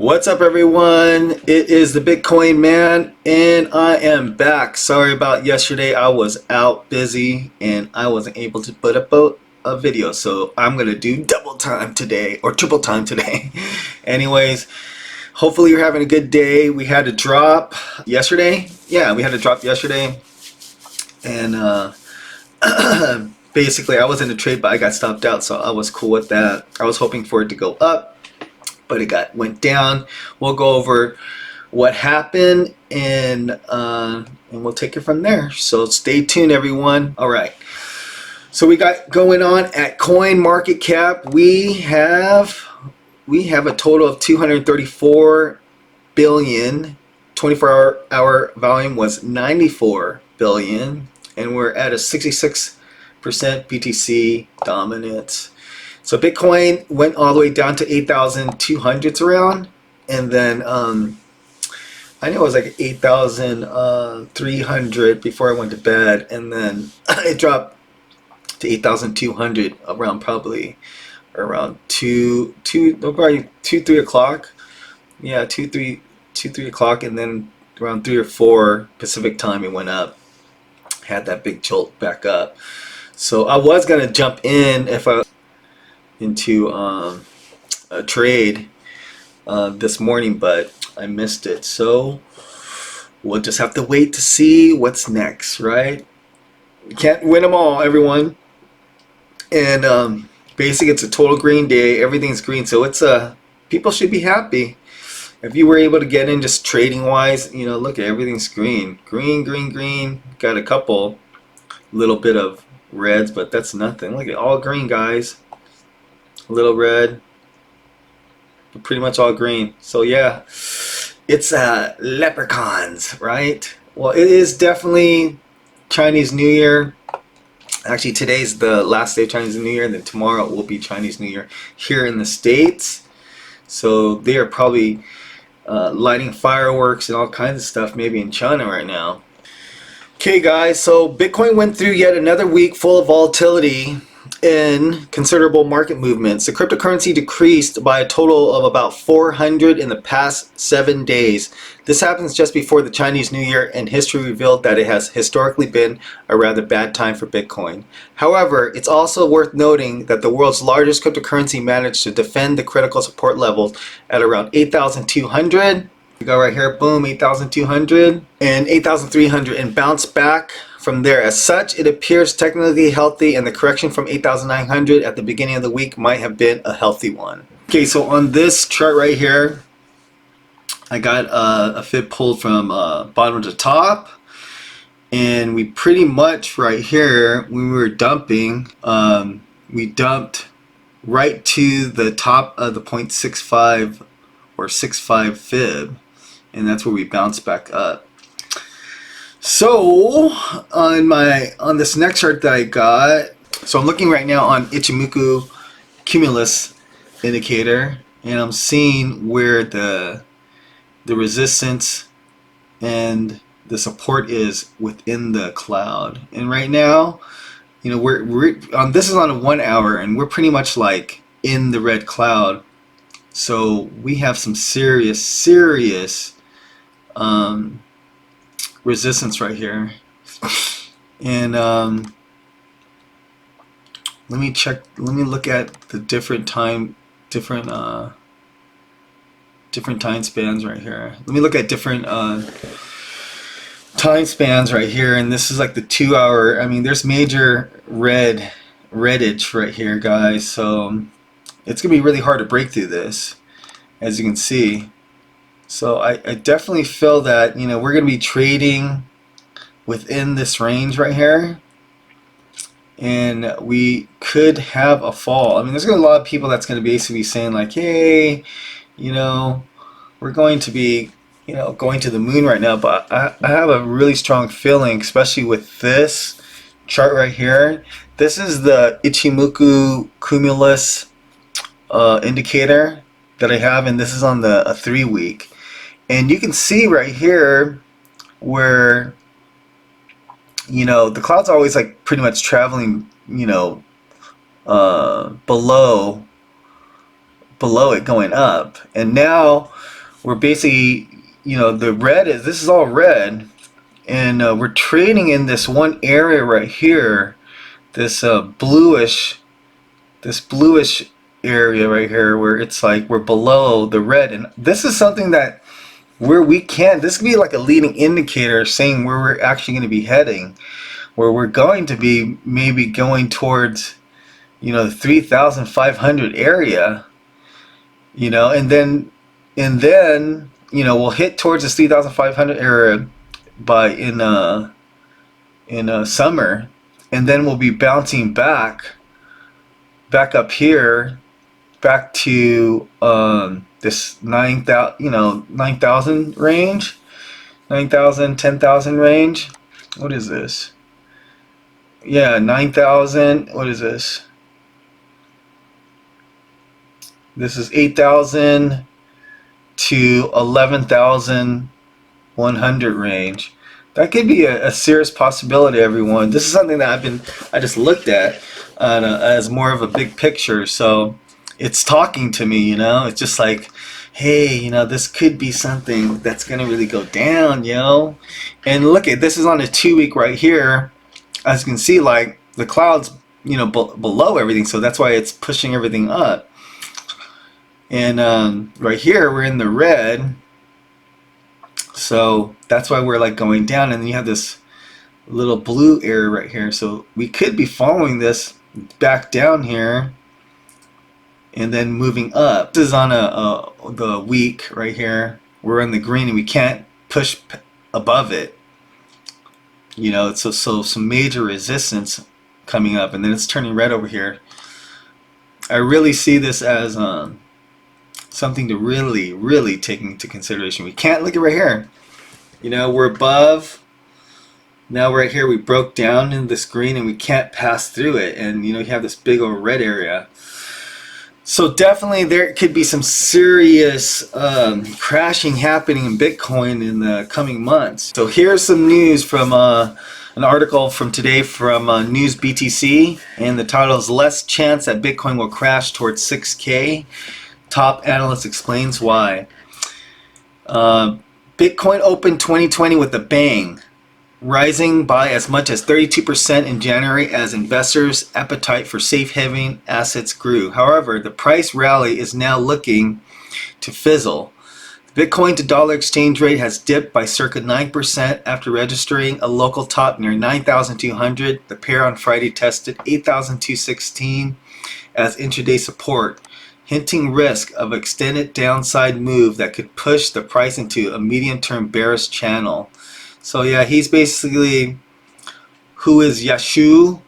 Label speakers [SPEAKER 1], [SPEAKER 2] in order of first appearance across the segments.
[SPEAKER 1] What's up, everyone? It is the Bitcoin man, and I am back. Sorry about yesterday. I was out busy and I wasn't able to put up a video, so I'm gonna do double time today or triple time today. Anyways, hopefully you're having a good day. We had a drop yesterday. Yeah, we had a drop yesterday, and basically I was in a trade, but I got stopped out, so I was cool with that. I was hoping for it to go up, but it went down. We'll go over what happened, and we'll take it from there. So stay tuned, everyone. All right. So we got going on at Coin Market Cap. We have a total of 234 billion. 24-hour volume was 94 billion, and we're at a 66% BTC dominance. So Bitcoin went all the way down to 8,200s around, and then I know it was like 8,300 before I went to bed, and then it dropped to 8,200 around probably around 3 o'clock. Yeah, 3 o'clock, and then around 3 or 4 Pacific time it went up. Had that big jolt back up. So I was gonna jump in into a trade this morning, but I missed it. So we'll just have to wait to see what's next, right? You can't win them all, everyone. And basically, it's a total green day. Everything's green, so it's people should be happy. If you were able to get in just trading wise, you know, look at everything's green, green, green, green. Got a couple little bit of reds, but that's nothing. Look at all green, guys. A little red, but pretty much all green. So yeah, it's leprechauns, right? Well, it is definitely Chinese New Year. Actually, today's the last day of Chinese New Year, and then tomorrow will be Chinese New Year here in the States. So they are probably lighting fireworks and all kinds of stuff, maybe in China right now. Okay, guys, so Bitcoin went through yet another week full of volatility and considerable market movements. The cryptocurrency decreased by a total of about 400 in the past 7 days. This happens just before the Chinese New Year, and history revealed that it has historically been a rather bad time for Bitcoin. However, it's also worth noting that the world's largest cryptocurrency managed to defend the critical support levels at around 8,200. We go right here, boom, 8,200 and 8,300, and bounce back from there. As such, it appears technically healthy, and the correction from 8,900 at the beginning of the week might have been a healthy one. Okay, so on this chart right here, I got a fib pulled from bottom to top, and we pretty much right here, when we were dumping, we dumped right to the top of the 0.65 or 65 fib, and that's where we bounced back up. So on this next chart that I got, so I'm looking right now on Ichimoku Cumulus indicator, and I'm seeing where the resistance and the support is within the cloud. And right now, you know, we're this is on a 1 hour, and we're pretty much like in the red cloud. So we have some serious resistance right here, and let me look at the different time spans right here. Let me look at different time spans right here, and this is like the 2 hour. I mean, there's major reddish right here, guys, so it's gonna be really hard to break through this, as you can see. So I definitely feel that, you know, we're going to be trading within this range right here, and we could have a fall. I mean, there's going to be a lot of people that's going to basically be saying like, hey, you know, we're going to be, you know, going to the moon right now, but I have a really strong feeling, especially with this chart right here. This is the Ichimoku Cumulus indicator that I have, and this is on the 3 week. And you can see right here where, you know, the cloud's always like pretty much traveling, you know, below it going up. And now we're basically, the red is, this is all red, and we're trading in this one area right here, this bluish area right here, where it's like we're below the red. And this is something that this could be like a leading indicator saying where we're actually going to be heading, where we're going to be maybe going towards, the 3,500 area, and then we'll hit towards this 3,500 area by in summer, and then we'll be bouncing back up here, back to this 9,000 range, 9,000, 10,000 range. What is this? Yeah, 9,000. What is this? This is 8,000 to 11,100 range. That could be a serious possibility, everyone. This is something that I just looked at as more of a big picture. So it's talking to me, It's just like, hey, this could be something that's gonna really go down, And look at this, is on a 2-week right here. As you can see, like the clouds, below everything, so that's why it's pushing everything up. And right here we're in the red, so that's why we're like going down. And then you have this little blue area right here, so we could be following this back down here and then moving up. This is on the week right here. We're in the green and we can't push above it. So some major resistance coming up, and then it's turning red over here. I really see this as something to really, really take into consideration. We can't, look at right here. We're above. Now right here we broke down in this green and we can't pass through it. And you have this big old red area. So definitely there could be some serious crashing happening in Bitcoin in the coming months. So here's some news from an article from today from News BTC, and the title is "Less Chance That Bitcoin Will Crash Towards 6K. Top Analyst Explains Why." Bitcoin opened 2020 with a bang, rising by as much as 32% in January as investors' appetite for safe haven assets grew. However, the price rally is now looking to fizzle. The Bitcoin to dollar exchange rate has dipped by circa 9% after registering a local top near 9,200. The pair on Friday tested 8,216 as intraday support, hinting risk of extended downside move that could push the price into a medium-term bearish channel. So yeah, he's basically, who is Yashu,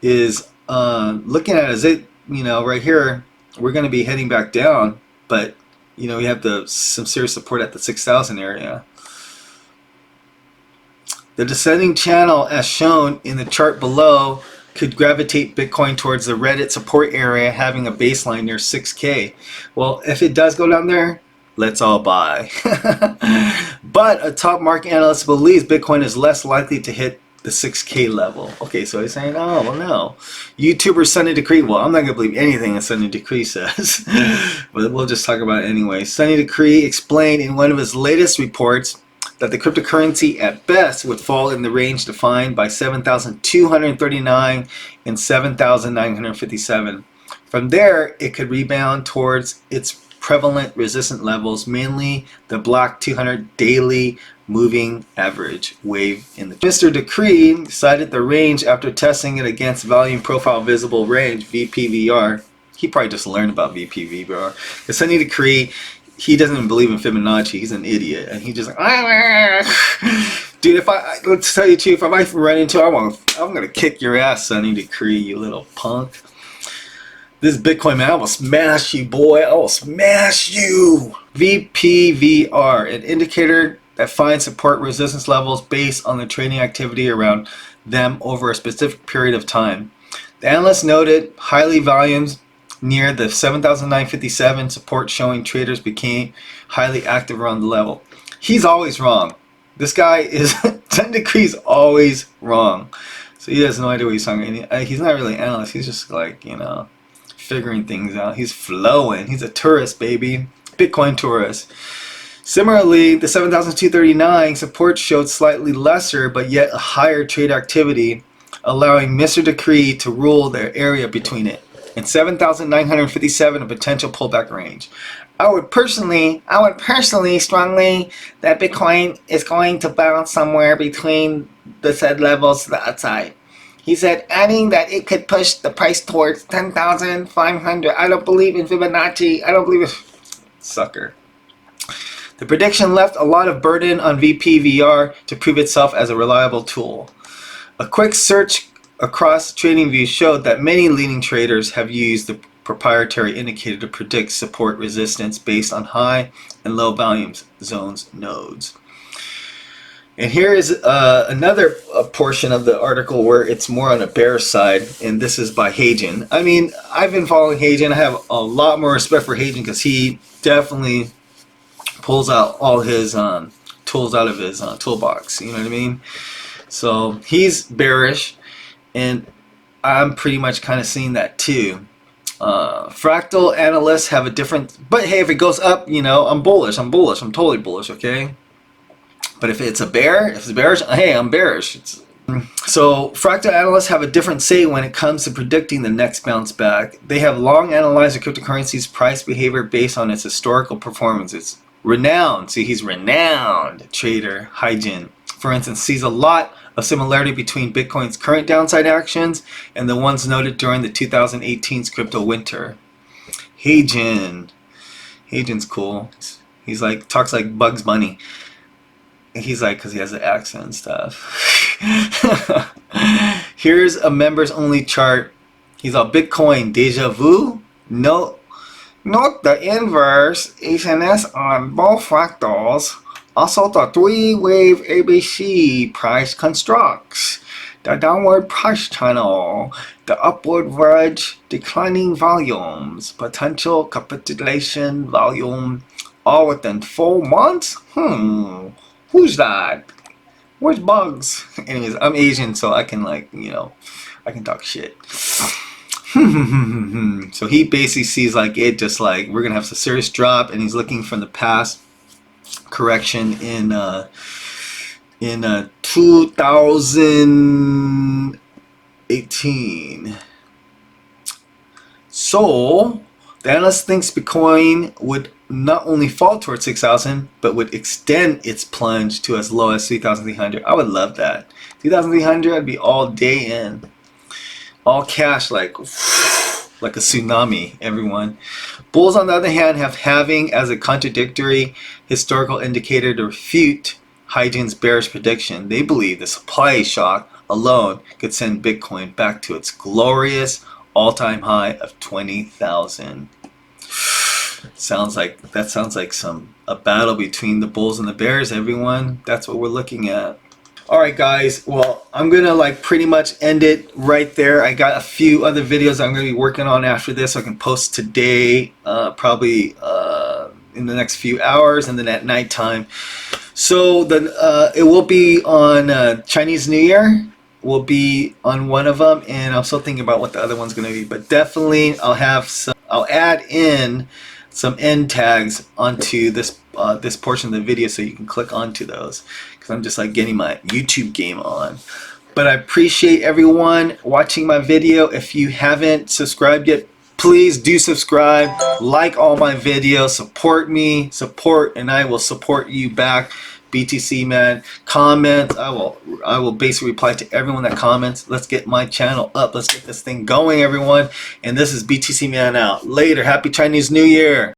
[SPEAKER 1] is looking at it as it, right here, we're going to be heading back down, but we have some serious support at the 6,000 area. The descending channel, as shown in the chart below, could gravitate Bitcoin towards the Reddit support area, having a baseline near 6K. Well, if it does go down there, let's all buy. But a top market analyst believes Bitcoin is less likely to hit the 6K level. Okay, so he's saying, oh, well, no. YouTuber Sunny Decree. Well, I'm not going to believe anything that Sunny Decree says. But we'll just talk about it anyway. Sunny Decree explained in one of his latest reports that the cryptocurrency at best would fall in the range defined by 7,239 and 7,957. From there, it could rebound towards its prevalent resistant levels, mainly the black 200 daily moving average wave in the Mr. Decree cited the range after testing it against volume profile visible range, VPVR. He probably just learned about VPVR. The Sunny Decree, he doesn't even believe in Fibonacci. He's an idiot, and he just like, dude. Let's tell you too, if I might run into him, I'm gonna kick your ass, Sunny Decree, you little punk. This Bitcoin man, I will smash you, boy. I will smash you. VPVR, an indicator that finds support resistance levels based on the trading activity around them over a specific period of time. The analyst noted highly volumes near the 7,957 support, showing traders became highly active around the level. He's always wrong. This guy is 10 degrees always wrong. So he has no idea what he's talking about. He's not really an analyst. He's just like, figuring things out. He's flowing. He's a tourist, baby. Bitcoin tourists. Similarly, the 7,239 support showed slightly lesser but yet a higher trade activity, allowing Mr. Decree to rule their area between it and 7,957 a potential pullback range. I would personally strongly that Bitcoin is going to bounce somewhere between the said levels to the upside. He said, adding that it could push the price towards 10,500. I don't believe in Fibonacci. I don't believe in sucker. The prediction left a lot of burden on VPVR to prove itself as a reliable tool. A quick search across TradingView showed that many leading traders have used the proprietary indicator to predict support resistance based on high and low volume zones nodes. And here is another portion of the article where it's more on a bearish side, and this is by Hagen. I mean, I've been following Hagen. I have a lot more respect for Hagen because he definitely pulls out all his tools out of his toolbox. You know what I mean? So he's bearish, and I'm pretty much kind of seeing that too. Fractal analysts have a different, but hey, if it goes up, you know, I'm bullish. I'm totally bullish, okay? But if it's a bear, if it's bearish, hey, I'm bearish. So fractal analysts have a different say when it comes to predicting the next bounce back. They have long analyzed the cryptocurrency's price behavior based on its historical performance. It's renowned, see, he's renowned trader, Hagen, for instance, sees a lot of similarity between Bitcoin's current downside actions and the ones noted during the 2018's crypto winter. Hagen's cool. He's like, talks like Bugs Bunny. He's like, because he has the accent and stuff. Here's a members only chart. He's all Bitcoin deja vu. Note the inverse HNS on both fractals. Also the three-wave ABC price constructs. The downward price channel. The upward verge declining volumes. Potential capitulation volume. All within 4 months? Who's that? Where's Bugs? Anyways, I'm Asian, so I can, like, you know, I can talk shit. So he basically sees like it just like we're gonna have a serious drop, and he's looking from the past correction in 2018. So the analyst thinks Bitcoin would not only fall towards 6,000, but would extend its plunge to as low as 3,300. I would love that. 3,300, I'd be all day in. All cash, like a tsunami, everyone. Bulls, on the other hand, have halving as a contradictory historical indicator to refute Hagen's bearish prediction. They believe the supply shock alone could send Bitcoin back to its glorious all-time high of 20,000. Sounds like a battle between the bulls and the bears, everyone. That's what we're looking at. Alright guys, well, I'm gonna like pretty much end it right there. I got a few other videos I'm gonna be working on after this. I can post today, probably in the next few hours, and then at nighttime. So it will be on Chinese New Year. Will be on one of them, and I'm still thinking about what the other one's gonna be. But definitely, I'll add in some end tags onto this this portion of the video, so you can click onto those, because I'm just like getting my YouTube game on. But I appreciate everyone watching my video. If you haven't subscribed yet, please do subscribe, like all my videos, support me, and I will support you back. BTC man, comment. I will basically reply to everyone that comments. Let's get my channel up. Let's get this thing going, everyone. And this is BTC man out. Later. Happy Chinese New Year.